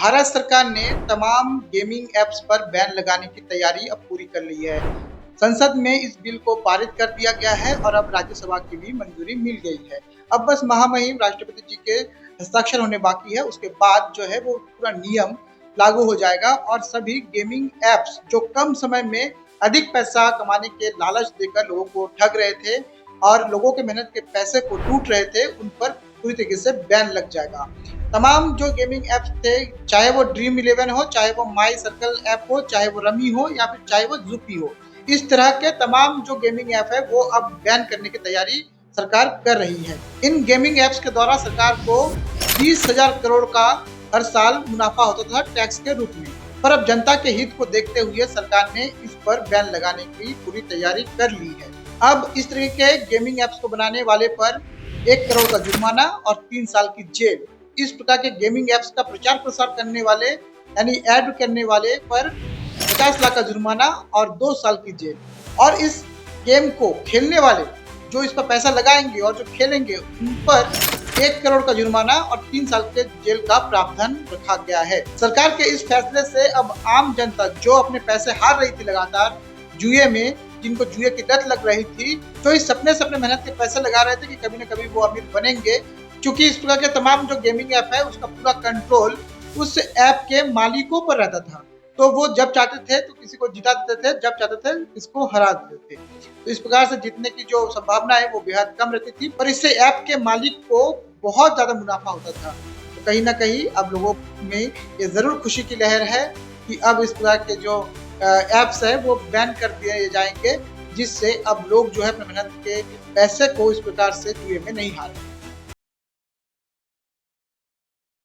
भारत सरकार ने तमाम गेमिंग ऐप्स पर बैन लगाने की तैयारी अब पूरी कर ली है। संसद में इस बिल को पारित कर दिया गया है और अब राज्यसभा की भी मंजूरी मिल गई है। अब बस महामहिम राष्ट्रपति जी के हस्ताक्षर होने बाकी है, उसके बाद जो है वो पूरा नियम लागू हो जाएगा और सभी गेमिंग ऐप्स जो कम समय में अधिक पैसा कमाने के लालच देकर लोगों को ठग रहे थे और लोगों के मेहनत के पैसे को लूट रहे थे, उन पर पूरी तरीके से बैन लग जाएगा। तमाम जो गेमिंग ऐप्स थे, चाहे वो ड्रीम इलेवन हो, चाहे वो माई सर्कल ऐप हो, चाहे वो रमी हो या फिर चाहे वो जुपी हो, इस तरह के तमाम जो गेमिंग ऐप है वो अब बैन करने की तैयारी सरकार कर रही है। इन गेमिंग ऐप्स के द्वारा सरकार को 20,000 करोड़ का हर साल मुनाफा होता था टैक्स के रूप में, पर अब जनता के हित को देखते हुए सरकार ने इस पर बैन लगाने की पूरी तैयारी कर ली है। अब इस तरह के गेमिंग ऐप्स को बनाने वाले पर 1 करोड़ का जुर्माना और 3 साल की जेल, इस प्रकार के गेमिंग ऐप्स का प्रचार प्रसार करने वाले यानी ऐड करने वाले पर 50 लाख का जुर्माना और 2 साल की जेल, और इस गेम को खेलने वाले जो इस पर पैसा लगाएंगे और जो खेलेंगे उन पर 1 करोड़ का जुर्माना और 3 साल के जेल का प्रावधान रखा गया है। सरकार के इस फैसले से अब आम जनता जो अपने पैसे हार रही थी लगातार जुए में, जिनको जुए की लत लग रही थी, जो इस सपने से अपने मेहनत के पैसे लगा रहे थे कि कभी न कभी वो अमीर बनेंगे, क्योंकि इस प्रकार के तमाम जो गेमिंग ऐप है उसका पूरा कंट्रोल उस ऐप के मालिकों पर रहता था। तो वो जब चाहते थे तो किसी को जिता देते थे, जब चाहते थे इसको हरा देते थे। तो इस प्रकार से जीतने की जो संभावना है वो बेहद कम रहती थी, पर इससे ऐप के मालिक को बहुत ज्यादा मुनाफा होता था। तो कहीं ना कहीं अब लोगों में ये जरूर खुशी की लहर है कि अब इस प्रकार के जो ऐप्स है वो बैन कर दिए जाएंगे, जिससे अब लोग जो है अपने मेहनत के पैसे को इस प्रकार से जुए में नहीं हारेंगे।